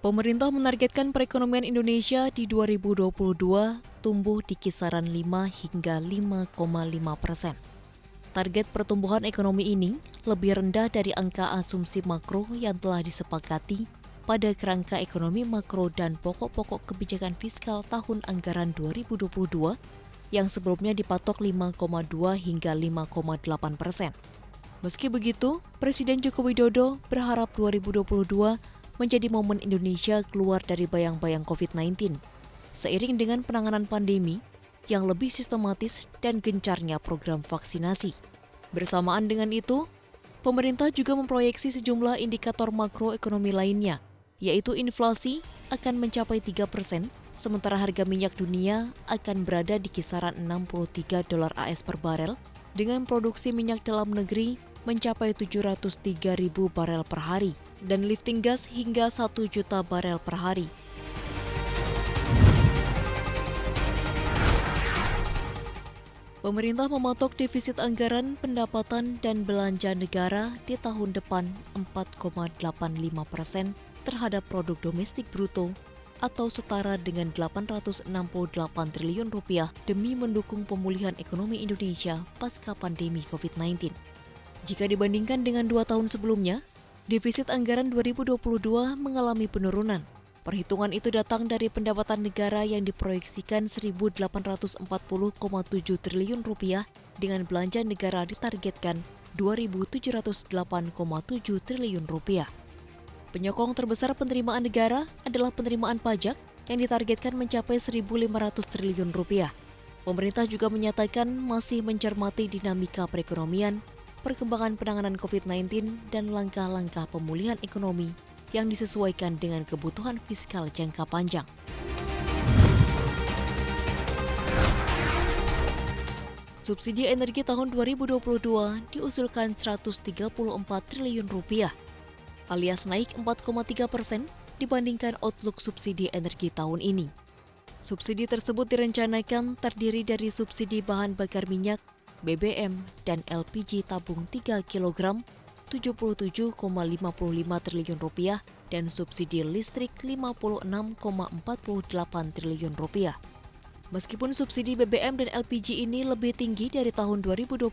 Pemerintah menargetkan perekonomian Indonesia di 2022 tumbuh di kisaran 5 hingga 5,5%. Target pertumbuhan ekonomi ini lebih rendah dari angka asumsi makro yang telah disepakati pada kerangka ekonomi makro dan pokok-pokok kebijakan fiskal tahun anggaran 2022 yang sebelumnya dipatok 5,2 hingga 5,8%. Meski begitu, Presiden Joko Widodo berharap 2022 menjadi momen Indonesia keluar dari bayang-bayang COVID-19, seiring dengan penanganan pandemi yang lebih sistematis dan gencarnya program vaksinasi. Bersamaan dengan itu, pemerintah juga memproyeksi sejumlah indikator makroekonomi lainnya, yaitu inflasi akan mencapai 3%, sementara harga minyak dunia akan berada di kisaran $63 per barel, dengan produksi minyak dalam negeri mencapai 703.000 barel per hari, dan lifting gas hingga 1 juta barel per hari. Pemerintah mematok defisit anggaran pendapatan dan belanja negara di tahun depan 4,85% terhadap produk domestik bruto atau setara dengan Rp868 triliun demi mendukung pemulihan ekonomi Indonesia pasca pandemi COVID-19. Jika dibandingkan dengan 2 tahun sebelumnya, defisit anggaran 2022 mengalami penurunan. Perhitungan itu datang dari pendapatan negara yang diproyeksikan Rp1.840,7 triliun dengan belanja negara ditargetkan Rp2.708,7 triliun. Penyokong terbesar penerimaan negara adalah penerimaan pajak yang ditargetkan mencapai Rp1.500 triliun. Pemerintah juga menyatakan masih mencermati dinamika perekonomian, perkembangan penanganan COVID-19, dan langkah-langkah pemulihan ekonomi yang disesuaikan dengan kebutuhan fiskal jangka panjang. Subsidi energi tahun 2022 diusulkan Rp134 triliun, alias naik 4,3% dibandingkan outlook subsidi energi tahun ini. Subsidi tersebut direncanakan terdiri dari subsidi bahan bakar minyak, BBM, dan LPG tabung 3 kg Rp77,55 triliun dan subsidi listrik Rp56,48 triliun. Meskipun subsidi BBM dan LPG ini lebih tinggi dari tahun 2021,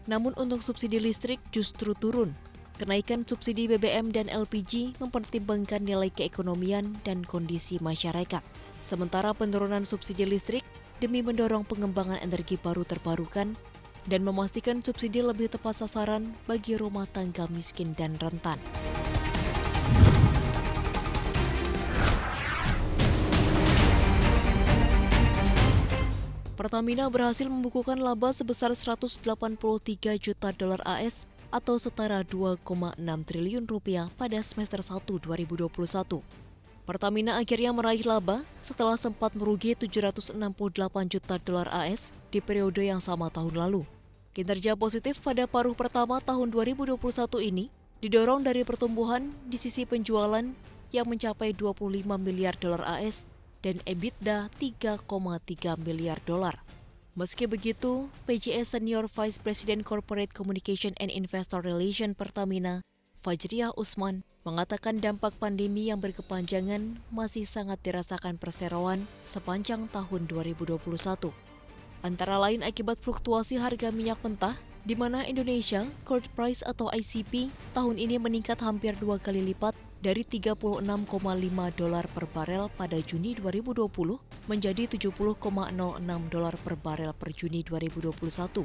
namun untuk subsidi listrik justru turun. Kenaikan subsidi BBM dan LPG mempertimbangkan nilai keekonomian dan kondisi masyarakat. Sementara penurunan subsidi listrik demi mendorong pengembangan energi baru terbarukan dan memastikan subsidi lebih tepat sasaran bagi rumah tangga miskin dan rentan. Pertamina berhasil membukukan laba sebesar $183 juta AS atau setara Rp2,6 triliun pada semester 1 2021. Pertamina akhirnya meraih laba setelah sempat merugi $768 juta AS di periode yang sama tahun lalu. Kinerja positif pada paruh pertama tahun 2021 ini didorong dari pertumbuhan di sisi penjualan yang mencapai $25 miliar AS dan EBITDA $3,3 miliar. Meski begitu, PJS Senior Vice President Corporate Communication and Investor Relations Pertamina, Fajriah Usman, mengatakan dampak pandemi yang berkepanjangan masih sangat dirasakan perseroan sepanjang tahun 2021. Antara lain akibat fluktuasi harga minyak mentah, di mana Indonesia Crude Price atau ICP tahun ini meningkat hampir 2 kali lipat dari $36,5 per barel pada Juni 2020 menjadi $70,06 per barel per Juni 2021.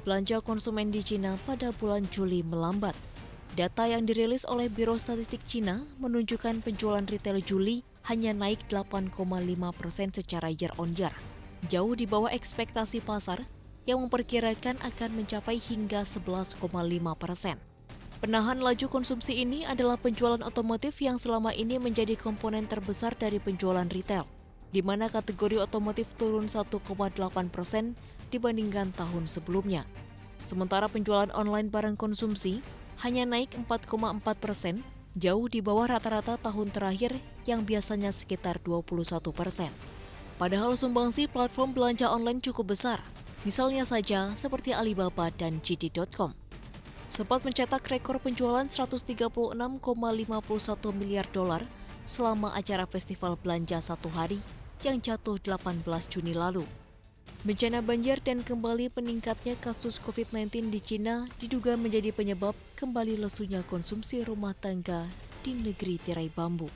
Belanja konsumen di Cina pada bulan Juli melambat. Data yang dirilis oleh Biro Statistik Cina menunjukkan penjualan retail Juli hanya naik 8,5% secara year-on-year, jauh di bawah ekspektasi pasar yang memperkirakan akan mencapai hingga 11,5%. Penahan laju konsumsi ini adalah penjualan otomotif yang selama ini menjadi komponen terbesar dari penjualan retail, di mana kategori otomotif turun 1,8% dibandingkan tahun sebelumnya. Sementara penjualan online barang konsumsi hanya naik 4,4%, jauh di bawah rata-rata tahun terakhir yang biasanya sekitar 21%. Padahal sumbangsi platform belanja online cukup besar, misalnya saja seperti Alibaba dan JD.com. sempat mencetak rekor penjualan 136,51 miliar dolar selama acara festival belanja satu hari yang jatuh 18 Juni lalu. Bencana banjir dan kembali meningkatnya kasus COVID-19 di Cina diduga menjadi penyebab kembali lesunya konsumsi rumah tangga di negeri tirai bambu.